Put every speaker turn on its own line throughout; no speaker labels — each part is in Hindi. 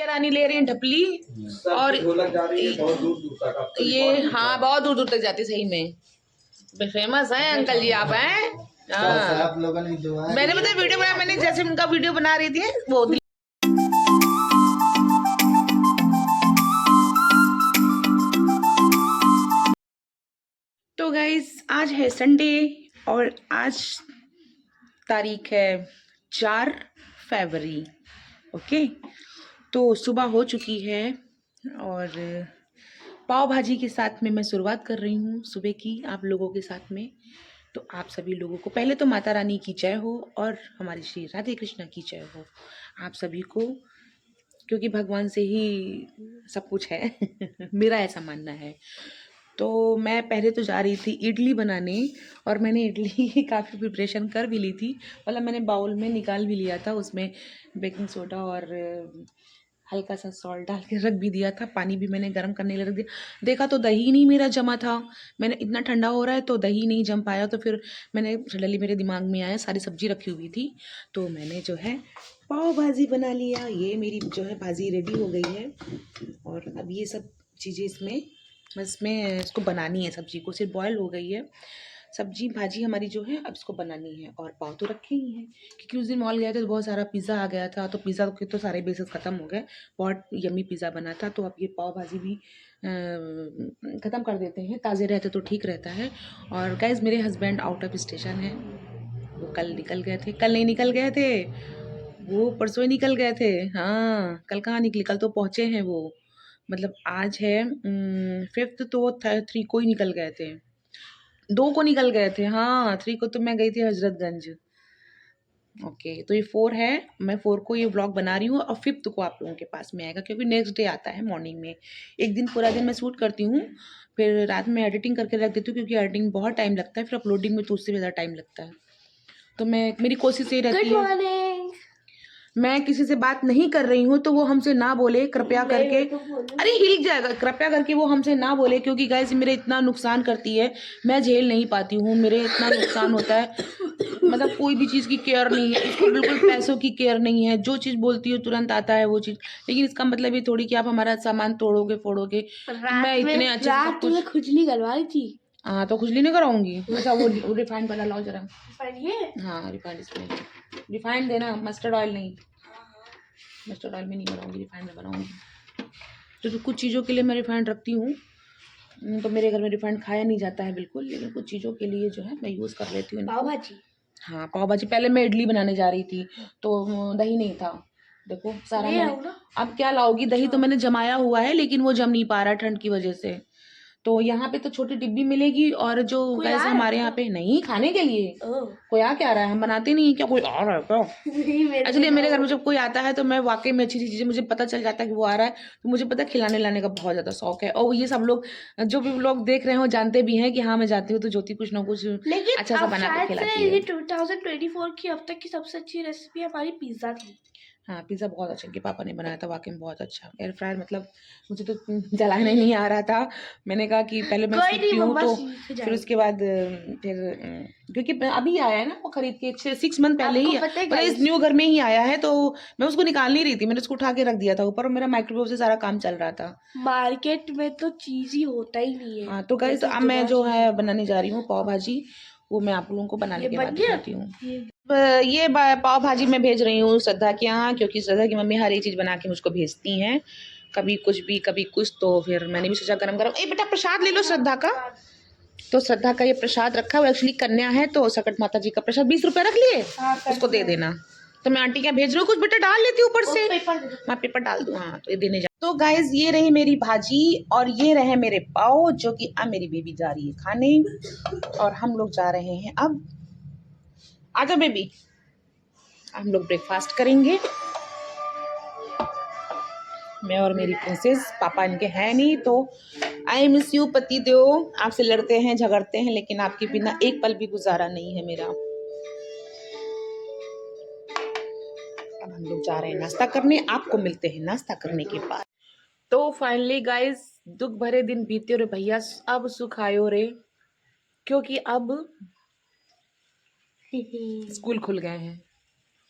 रानी ले रही है ढपली और ये हाँ बहुत दूर दूर तक जाती सही में। फेमस है अंकल जी आप हैं। हाँ मैंने मतलब वीडियो बनाया, मैंने जैसे उनका वीडियो बना रही थी वो तो गाइस आज है संडे और आज तारीख है 4 फरवरी। ओके तो सुबह हो चुकी है और पाव भाजी के साथ में मैं शुरुआत कर रही हूँ सुबह की आप लोगों के साथ में। तो आप सभी लोगों को पहले तो माता रानी की जय हो और हमारी श्री राधे कृष्णा की जय हो आप सभी को, क्योंकि भगवान से ही सब कुछ है मेरा ऐसा मानना है। तो मैं पहले तो जा रही थी इडली बनाने और मैंने इडली की काफ़ी प्रिपरेशन कर भी ली थी, मतलब मैंने बाउल में निकाल भी लिया था, उसमें बेकिंग सोडा और हल्का सा सॉल्ट डाल के रख भी दिया था, पानी भी मैंने गर्म करने के लिए रख दिया। देखा तो दही नहीं मेरा जमा था, मैंने इतना ठंडा हो रहा है तो दही नहीं जम पाया। तो फिर मैंने सडनली मेरे दिमाग में आया, सारी सब्जी रखी हुई थी तो मैंने जो है पाव भाजी बना लिया। ये मेरी जो है भाजी रेडी हो गई है और अब ये सब चीज़ें इसमें बस मैं इसको बनानी है, सब्जी को सिर्फ बॉयल हो गई है सब्जी भाजी हमारी जो है अब इसको बनानी है। और पाव तो रखे ही हैं क्योंकि उस दिन मॉल गए थे तो बहुत सारा पिज़्ज़ा आ गया था, तो पिज़्ज़ा के तो सारे बेसेस ख़त्म हो गए, बहुत यम्मी पिज़्ज़ा बना था। तो अब ये पाव भाजी भी ख़त्म कर देते हैं, ताज़े रहते तो ठीक रहता है। और गाइस मेरे हस्बैंड आउट ऑफ स्टेशन है, वो कल निकल गए थे, कल नहीं निकल गए थे, वो परसों ही निकल गए थे। हाँ कल कहाँ निकले, कल तो पहुँचे हैं वो, मतलब आज है 5th तो वो 3 को ही निकल गए थे, 2 को निकल गए थे। हाँ 3 को तो मैं गई थी हजरतगंज। ओके तो ये 4 है, मैं 4 को ये व्लॉग बना रही हूँ और 5th को आप लोगों के पास में आएगा क्योंकि नेक्स्ट डे आता है मॉर्निंग में। एक दिन पूरा दिन मैं शूट करती हूँ, फिर रात में एडिटिंग करके रख देती हूँ क्योंकि एडिटिंग बहुत टाइम लगता है, फिर अपलोडिंग में तो उससे ज़्यादा टाइम लगता है। तो मेरी कोशिश ये रहती है, मैं किसी से बात नहीं कर रही हूँ तो वो हमसे ना बोले कृपया करके, अरे हिल जाएगा, कृपया करके वो हमसे ना बोले क्योंकि गाइस मेरे इतना नुकसान करती है, मैं झेल नहीं पाती हूँ, मेरे इतना नुकसान होता है, मतलब कोई भी चीज़ की केयर नहीं है इसको, बिल्कुल पैसों की केयर नहीं है, जो चीज़ बोलती है तुरंत आता है वो चीज़। लेकिन इसका मतलब ये थोड़ी कि आप हमारा सामान तोड़ोगे फोड़ोगे, मैं इतने अच्छे से सब कुछ
खुजली करवाई थी।
हाँ तो खुजली नहीं कराऊंगी। अच्छा वो रिफाइंड वाला लाओ जरा। हाँ रिफाइंड, इसमें रिफाइंड देना, मस्टर्ड ऑयल नहीं, मस्टर्ड ऑयल में नहीं बनाऊंगी, रिफाइंड में बनाऊंगी। तो कुछ चीज़ों के लिए मैं रिफाइंड रखती हूँ, तो मेरे घर में रिफाइंड खाया नहीं जाता है बिल्कुल, लेकिन कुछ चीज़ों के लिए जो है मैं यूज़ कर लेती हूँ।
पाव भाजी,
हाँ पाव भाजी, पहले मैं इडली बनाने जा रही थी तो दही नहीं था, देखो सारा मैंने, अब क्या लाओगी, दही तो मैंने जमाया हुआ है लेकिन वो जम नहीं पा रहा ठंड की वजह से। तो यहाँ पे तो छोटी डिब्बी मिलेगी और जो गैस हमारे यहाँ पे नहीं खाने के लिए, कोई आ क्या रहा है, हम बनाते नहीं, क्या कोई आ रहा है क्या? एक्चुअली मेरे घर में जब कोई आता है तो मैं वाकई में अच्छी चीज़ें मुझे पता चल जाता है कि वो आ रहा है, तो मुझे पता है खिलाने लाने का बहुत ज़्यादा शौक है। और ये सब लोग जो भी लोग देख रहे हो जानते भी हैं कि हाँ मैं जाती हूँ तो ज्योति कुछ ना कुछ अच्छा सा बना के खिलाती है।
ये 2024 की अब तक की सबसे अच्छी रेसिपी हमारी पिज्जा थी।
हाँ पिज़्ज़ा बहुत अच्छा इनके पापा ने बनाया था, वाकई में बहुत अच्छा। एयर फ्रायर मतलब मुझे तो जलाना ही नहीं आ रहा था, मैंने कहा कि पहले मैं सीखती हूँ तो फिर उसके बाद फिर क्योंकि अभी आया है ना वो खरीद के 6 मंथ पहले ही, मतलब इस न्यू घर में ही आया है, तो मैं उसको निकाल नहीं रही थी, मैंने उसको उठा के रख दिया था ऊपर और मेरा माइक्रोवेव से सारा काम चल रहा था।
मार्केट में तो चीज ही होता ही नहीं है।
हाँ तो गाइस अब मैं जो है बनाने जा रही हूँ पाव भाजी, वो मैं आप लोगों को बनाने के बाद दिखाती हूँ। ये पाव भाजी मैं भेज रही हूँ श्रद्धा के यहाँ क्योंकि श्रद्धा की मम्मी हर एक चीज़ बना के मुझको भेजती हैं, कभी कुछ भी कभी कुछ, तो फिर मैंने भी सोचा गरम गरम, ए बेटा प्रसाद ले लो श्रद्धा का। तो श्रद्धा का ये प्रसाद रखा हुआ, एक्चुअली कन्या है तो सकट माता जी का प्रसाद 20 रुपये रख लिए, उसको दे देना। तो मैं आंटी क्या भेज रही हूँ, कुछ बेटा डाल लेती हूँ ऊपर से, मैं पेपर डाल दूँ। हाँ तो ये देने जा। तो गाइज ये रही मेरी भाजी और ये रहे मेरे पाव जो कि अब मेरी बेबी जा रही है खाने और हम लोग जा रहे हैं अब, आजा बेबी, हम लोग ब्रेकफास्ट करेंगे, मैं और मेरी प्रिंसेस, पापा इनके हैं नहीं। तो आई मिस यू पति देव, आपसे लड़ते हैं झगड़ते हैं लेकिन आपके बिना एक पल भी गुजारा नहीं है मेरा। अब हम लोग जा रहे हैं नाश्ता करने, आपको मिलते हैं नाश्ता करने के बाद। तो फाइनली गाइस दुख भरे दिन बीते रे भैया, अब सुख आयो रे, क्योंकि अब स्कूल खुल गए हैं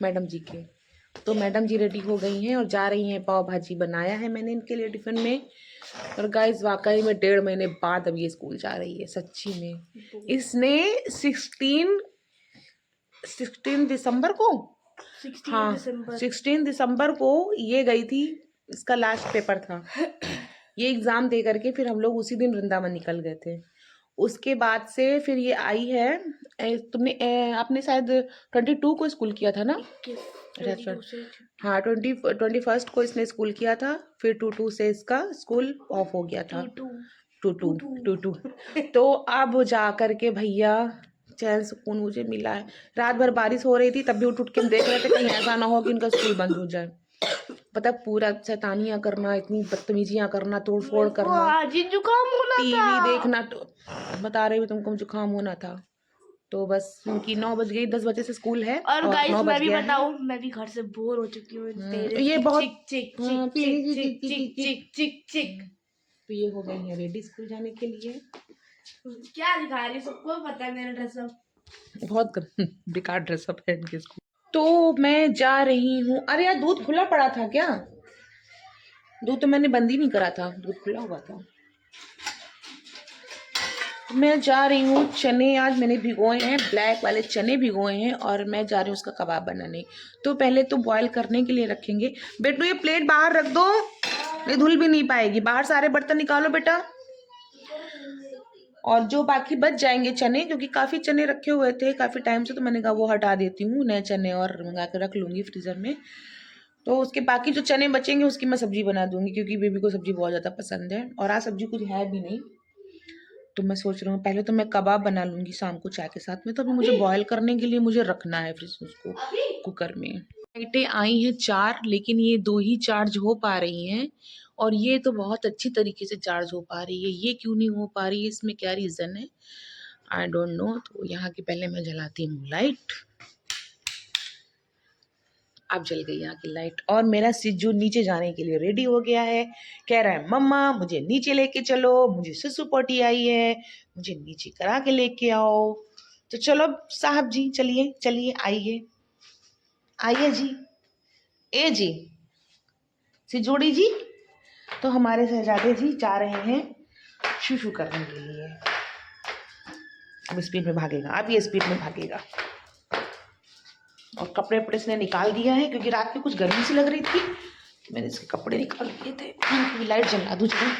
मैडम जी के, तो मैडम जी रेडी हो गई हैं और जा रही हैं। पाव भाजी बनाया है मैंने इनके लिए टिफिन में। और गाइस वाकई में 1.5 महीने बाद अब ये स्कूल जा रही है सच्ची में। इसने 16 दिसंबर को,
16
हाँ
दिसंबर
16 दिसंबर को ये गई थी। इसका लास्ट पेपर था। ये एग्ज़ाम दे करके फिर हम लोग उसी दिन वृंदावन निकल गए थे। उसके बाद से फिर ये आई है। आपने शायद 22 को स्कूल किया था ना।
22
हाँ 21 को इसने स्कूल किया था। फिर 22 से इसका स्कूल ऑफ हो गया था। 22 तो अब जा करके भैया चैन सुकून मुझे मिला है। रात भर बारिश हो रही थी तब भी उठ के हम देख रहे थे कहीं ऐसा ना हो कि इनका स्कूल बंद हो जाए। पता पूरा शैतानियाँ करना, इतनी बदतमीजियाँ करना, तोड़ फोड़ करना,
आज जुकाम होना
टीवी देखना। तो बता रही हूँ तुमको जुकाम होना था। तो बस उनकी 9 बज गई, 10 बजे से स्कूल है
और गाइस
9
मैं
बज
भी
गया है।
बताऊं, मैं भी घर से बोर हो चुकी हूँ।
ये बहुत
चिक
तो ये हो गई है रेडी स्कूल जाने के लिए।
क्या दिखा रही है, सबको पता है मेरा ड्रेसअप
बहुत बेकार ड्रेसअप है इनके स्कूल। तो मैं जा रही हूँ। अरे यार दूध खुला पड़ा था क्या? दूध तो मैंने बंद ही नहीं करा था, दूध खुला हुआ था। मैं जा रही हूँ। चने आज मैंने भिगोए हैं, ब्लैक वाले चने भिगोए हैं और मैं जा रही हूँ उसका कबाब बनाने। तो पहले तो बॉईल करने के लिए रखेंगे। बेटू ये प्लेट बाहर रख दो, ये धुल भी नहीं पाएगी। बाहर सारे बर्तन निकालो बेटा। और जो बाकी बच जाएंगे चने, क्योंकि काफ़ी चने रखे हुए थे काफ़ी टाइम से, तो मैंने कहा वो हटा देती हूँ, नए चने और मंगा कर रख लूँगी फ्रीज़र में। तो उसके बाकी जो चने बचेंगे उसकी मैं सब्जी बना दूँगी, क्योंकि बेबी को सब्जी बहुत ज़्यादा पसंद है। और आज सब्जी कुछ है भी नहीं, तो मैं सोच रही हूँ पहले तो मैं कबाब बना लूँगी शाम को चाय के साथ में। तो अभी मुझे बॉयल करने के लिए मुझे रखना है फ्रिज उसको कुकर में। लाइटें आई हैं 4, लेकिन ये 2 ही चार्ज हो पा रही हैं। और ये तो बहुत अच्छी तरीके से चार्ज हो पा रही है, ये क्यों नहीं हो पा रही है, इसमें क्या रीज़न है आई डोंट नो। तो यहाँ की पहले मैं जलाती हूँ लाइट। अब जल गई यहाँ की लाइट और मेरा सिज्जू नीचे जाने के लिए रेडी हो गया है। कह रहा है मम्मा मुझे नीचे लेके चलो, मुझे सुसु पोटी आई है, मुझे नीचे करा के लेके आओ। तो चलो साहब जी, चलिए चलिए, आइए आइए जी, ए जी, सिजोड़ी जी। तो हमारे शहजादे जी जा रहे हैं शुशु करने के लिए। अब स्पीड में भागेगा, अब ये स्पीड में भागेगा। और कपड़े वपड़े इसने निकाल दिया है, क्योंकि रात में कुछ गर्मी सी लग रही थी, मैंने इसके कपड़े निकाल दिए थे। क्योंकि लाइट जला दूँ चलो।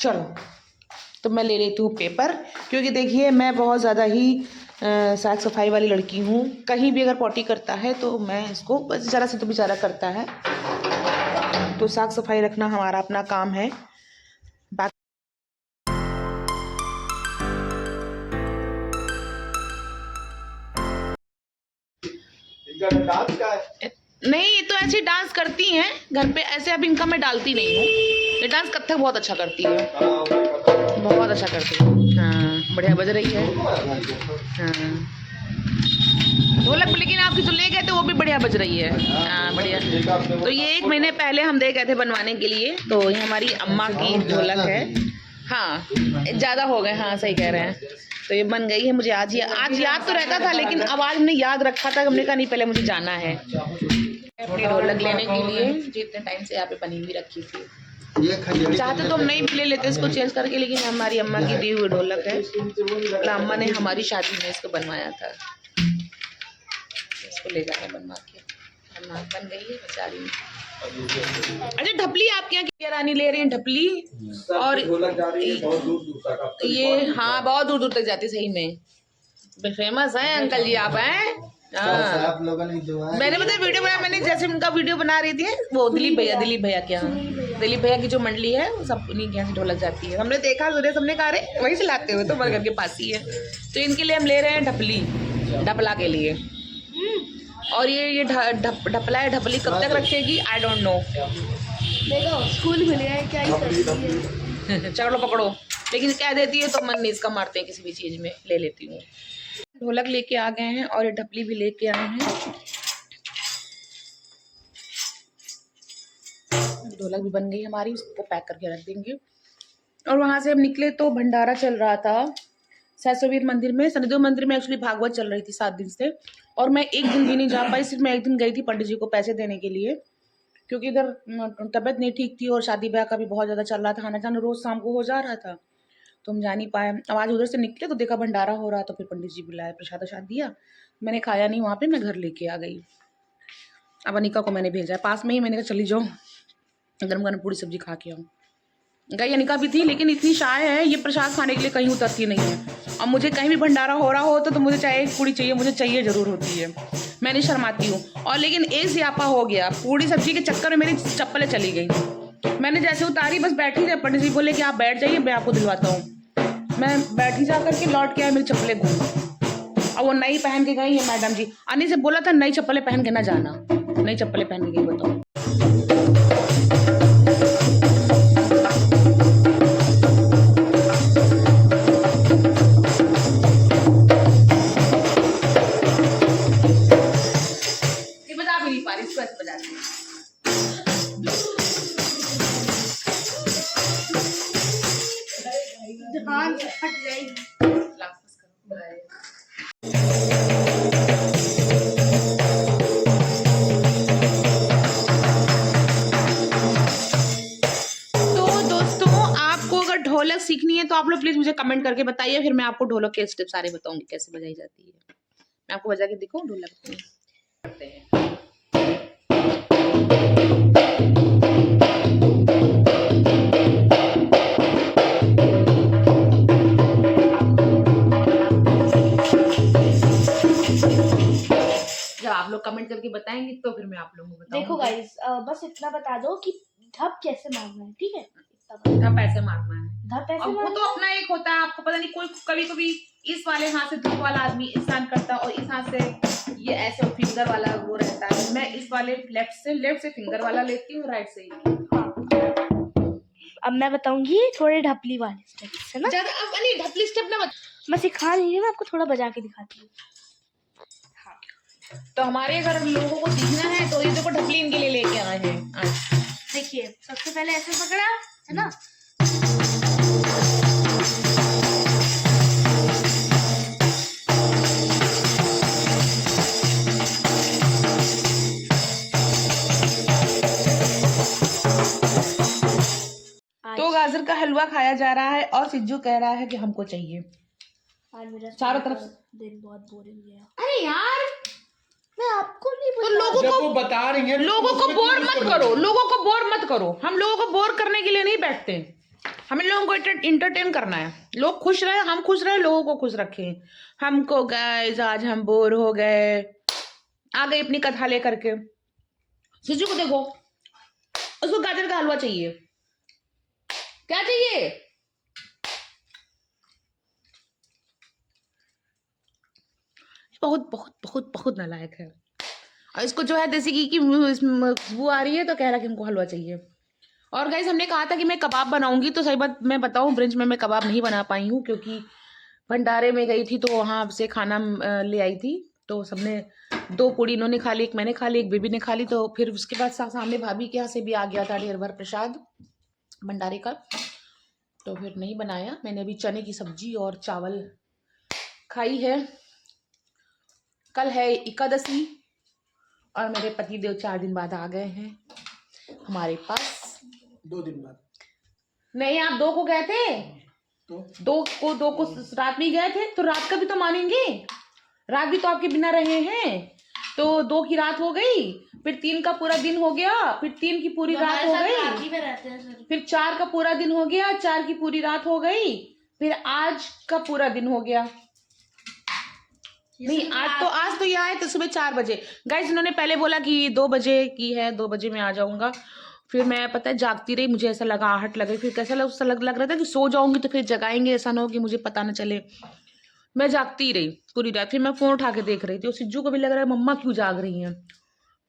चलो तो मैं ले लेती हूँ पेपर, क्योंकि देखिए मैं बहुत ज़्यादा ही साफ सफाई वाली लड़की हूँ। कहीं भी अगर पॉटी करता है तो मैं इसको बस ज़रा से तो बेचारा करता है, तो साफ सफाई रखना हमारा अपना काम है। नहीं तो ऐसे डांस करती हैं घर पे ऐसे। अब इनका मैं डालती नहीं हूँ। ये डांस कथक बहुत अच्छा करती है, बहुत अच्छा करती है। हाँ बढ़िया बज रही है। हाँ ढोलक लेकिन आपकी जो ले गए थे वो भी बढ़िया बज रही है। हाँ बढ़िया। तो ये 1 महीने पहले हम दे गए थे बनवाने के लिए। तो ये हमारी अम्मा की ढोलक है। हाँ ज़्यादा हो गए, हाँ सही कह रहे हैं। तो ये बन गई है। मुझे आज याद तो रहता था, लेकिन अब आज हमने याद रखा था। हमने कहा नहीं पहले मुझे जाना है अपनी ढोलक लेने के लिए, जितने टाइम से यहाँ पे बनी हुई रखी थी। चाहते तो हम नहीं भी ले लेते इसको चेंज करके, लेकिन हमारी अम्मा की दी हुई ढोलक है। अम्मा ने हमारी शादी में इसको बनवाया था, इसको ले जाना बनवा के। बन गई है बेचारी। अच्छा ढपली आपके यहाँ की रानी ले रही है ढपली। और ये हाँ बहुत दूर दूर तक जाती, सही में फेमस है अंकल जी आप हैं। हाँ मैंने पता वीडियो बनाया, मैंने जैसे उनका वीडियो बना रही थी वो दिलीप भैया के यहाँ, दिलीप भैया की जो मंडली है वो सब उन्हीं के यहाँ से ढोलक जाती है। हमने देखा सबने कहा रहे वहीं से लाते हुए, तो हमारे घर के पास ही है। तो इनके लिए हम ले रहे हैं ढपली, ढपला के लिए। और ये ढपला है, ढपली कब तक रखेगी आई डोंट नो।
देखो स्कूल खुल गया है, क्या ही करती है।
चलो पकड़ो, लेकिन कह देती है तो मन नहीं इसका मारते हैं किसी भी चीज़ में। ले लेती हूँ। ढोलक लेके आ गए हैं और ये ढपली भी लेके आए हैं। ढोलक भी बन गई हमारी, उसको पैक करके रख देंगे। और वहाँ से हम निकले तो भंडारा चल रहा था सैसोवीर मंदिर में। शनिदेव मंदिर में एक्चुअली भागवत चल रही थी 7 दिन से, और मैं एक दिन भी नहीं जा पाई, सिर्फ मैं एक दिन गई थी पंडित जी को पैसे देने के लिए, क्योंकि इधर तबीयत नहीं ठीक थी और शादी ब्याह का भी बहुत ज़्यादा चल रहा था, आना जाना रोज़ शाम को हो जा रहा था, तो हम जा नहीं पाए। अब आज उधर से निकले तो देखा भंडारा हो रहा, तो फिर पंडित जी बुलाए, प्रसाद वसाद दिया, मैंने खाया नहीं वहाँ पे, मैं घर लेके आ गई। अब अनिका को मैंने भेजा है पास में ही, मैंने कहा चली जाओ गरम गरम पूरी सब्जी खा के आऊँ। गई अनिका भी थी, लेकिन इतनी शाय है ये प्रसाद खाने के लिए कहीं उतरती नहीं है। और मुझे कहीं भी भंडारा हो रहा हो तो मुझे चाहे एक पूड़ी चाहिए, मुझे चाहिए ज़रूर होती है, मैं नहीं शर्माती हूँ। और लेकिन एक ज़ियापा हो गया, पूड़ी सब्जी के चक्कर में मेरी चप्पलें चली गई। मैंने जैसे उतारी बस बैठी थी, पंडित जी बोले कि आप बैठ जाइए मैं आपको दिलवाता हूँ। मैं बैठी जा करके लौट के आया, मेरी चप्पलें घूम, और वो नई पहन के गई है मैडम जी। अनी से बोला था नई चप्पलें पहन के ना जाना, नई चप्पलें पहन के गई, बताओ। ढोलक सीखनी है तो आप लोग प्लीज मुझे कमेंट करके बताइए, फिर मैं आपको ढोलक के स्टेप सारे बताऊंगी कैसे बजाई जाती है। मैं आपको बजा के दिखाऊं ढोलक करते हैं। जब आप लोग कमेंट करके बताएंगे तो फिर मैं आप लोगों को बताऊंगी।
देखो गाइस, बस इतना बता दो कि धप कैसे मारना है, ठीक है?
धप ऐसे मारना है,
धप ऐसे
वो तो अपना एक होता है, आपको पता नहीं, कोई कभी कभी इस वाले हाथ से धूप वाला आदमी इस हाथ करता है और इस हाथ से ये ऐसे फिंगर वाला वो रहता है। मैं इस वाले लेफ्ट से फिंगर वाला लेती हूँ, राइट से।
अब मैं बताऊंगी थोड़े ढपली वाले स्टेप्स, है ना?
ज्यादा अब नहीं ढपली स्टेप ना
मैं सिखा नहीं रही, मैं आपको थोड़ा बजा के दिखाती हूँ।
तो हमारे अगर लोगों को सीखना है तो ये देखो ढपली इनके लिए लेके आए हैं आज।
देखिए, सबसे पहले ऐसे पकड़ा है ना,
तो गाजर का हलवा खाया जा रहा है और सिज्जू कह रहा है कि हमको चाहिए।
आज मेरा
चारों तरफ
दिन बहुत बोरिंग गया।
अरे यार,
मैं आपको नहीं
तो लोगों
जब
को
वो बता रही हैं तो
लोगों को
उसमें
बोर
क्यों
मत
नहीं
करो, लोगों को बोर मत करो। हम लोगों को बोर करने के लिए नहीं बैठते, हमें लोगों को इंटरटेन करना है। लोग खुश रहे, हम खुश रहे, लोगों को खुश रखें। हमको गाइस आज हम बोर हो गए, आ गई अपनी कथा लेकर के। सिज्जू को देखो, उसको गाजर का हलवा चाहिए। क्या चाहिए? बहुत बहुत बहुत बहुत नालायक है। और इसको जो है जैसे कि वो आ रही है तो कह रहा कि हमको हलवा चाहिए। और गाइस हमने कहा था कि मैं कबाब बनाऊंगी, तो सही बात मैं बताऊं, ब्रिंच में मैं कबाब नहीं बना पाई हूँ क्योंकि भंडारे में गई थी तो वहाँ से खाना ले आई थी, तो सबने 2 पूड़ी इन्होंने खा ली, एक मैंने खा ली, एक बेबी ने खा ली। तो फिर उसके बाद सामने भाभी के यहाँ से भी आ गया था ढेर भर प्रसाद भंडारे का, तो फिर नहीं बनाया। मैंने अभी चने की सब्जी और चावल खाई है। कल है एकादशी और मेरे पति देव 4 दिन बाद आ गए हैं हमारे पास।
2 दिन बाद
नहीं, आप 2 को गए थे,
तो
2 को रात में ही गए थे, तो रात का भी तो मानेंगे। रात भी तो आपके बिना रहे हैं, तो 2 की रात हो गई, फिर 3 का पूरा दिन हो गया, फिर 3 की पूरी रात हो गई, फिर 4 का पूरा दिन हो गया, 4 की पूरी रात हो गई, फिर आज का पूरा दिन हो गया। नहीं, आज तो ये आए तो सुबह 4 बजे। गाइस इन्होंने पहले बोला कि 2 बजे की है, 2 बजे मैं आ जाऊंगा। फिर मैं पता है जागती रही, मुझे ऐसा लगा, आहट लग रही, फिर कैसा लग रहा था कि सो जाऊंगी तो फिर जगाएंगे, ऐसा ना हो कि मुझे पता ना चले। मैं जागती रही पूरी रात, फिर मैं फोन उठा के देख रही थी और सिज्जू को भी लग रहा है मम्मा क्यों जाग रही हैं।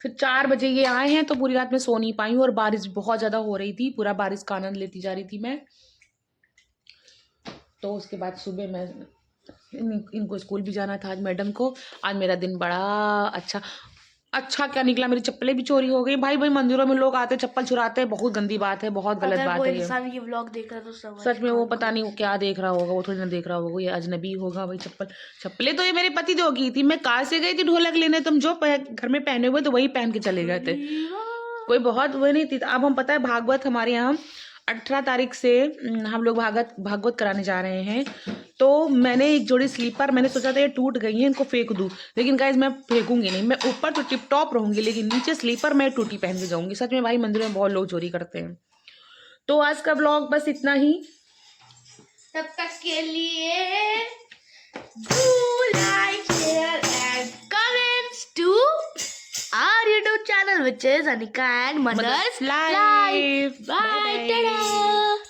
फिर 4 बजे ये आए हैं, तो पूरी रात में सो नहीं पाई हूँ और बारिश बहुत ज्यादा हो रही थी, पूरा बारिश का आनंद लेती जा रही थी मैं। तो उसके बाद सुबह मैं इनको स्कूल भी जाना था आज मैडम को। आज मेरा दिन बड़ा अच्छा, अच्छा क्या निकला, मेरी चप्पलें भी चोरी हो गई। भाई भाई मंदिरों में लोग आते चप्पल चुराते हैं, बहुत गंदी बात है, बहुत गलत
अगर
बात
वो
है ये।
इंसान ये व्लॉग देख रहा है तो समझ
सच में वो
कौन
पता नहीं वो क्या देख रहा होगा, वो थोड़ी ना देख रहा होगा, ये अजनबी होगा भाई। चप्पलें तो ये मेरे पति जो की थी, मैं कार से गई थी ढोलक लेने, तुम जो घर में पहने हुए तो वही पहन के चले गए थे, कोई बहुत वो नहीं थी। अब हम पता है भागवत हमारे यहाँ 18 तारीख से हम लोग भागवत कराने जा रहे हैं। तो मैंने एक जोड़ी स्लीपर, मैंने सोचा था ये टूट गई है इनको फेंक दूं, लेकिन गाइस मैं फेंकूंगी नहीं, मैं ऊपर तो टिप टॉप रहूंगी, लेकिन नीचे स्लीपर मैं टूटी पहन के जाऊंगी। सच में भाई मंदिर में बहुत लोग चोरी करते हैं। तो आज का ब्लॉग बस इतना ही।
तब तक के लिए do like, share and comments to our YouTube channel which is Anika and Mother's Life.
Life.
Bye.
Bye.
Ta-da.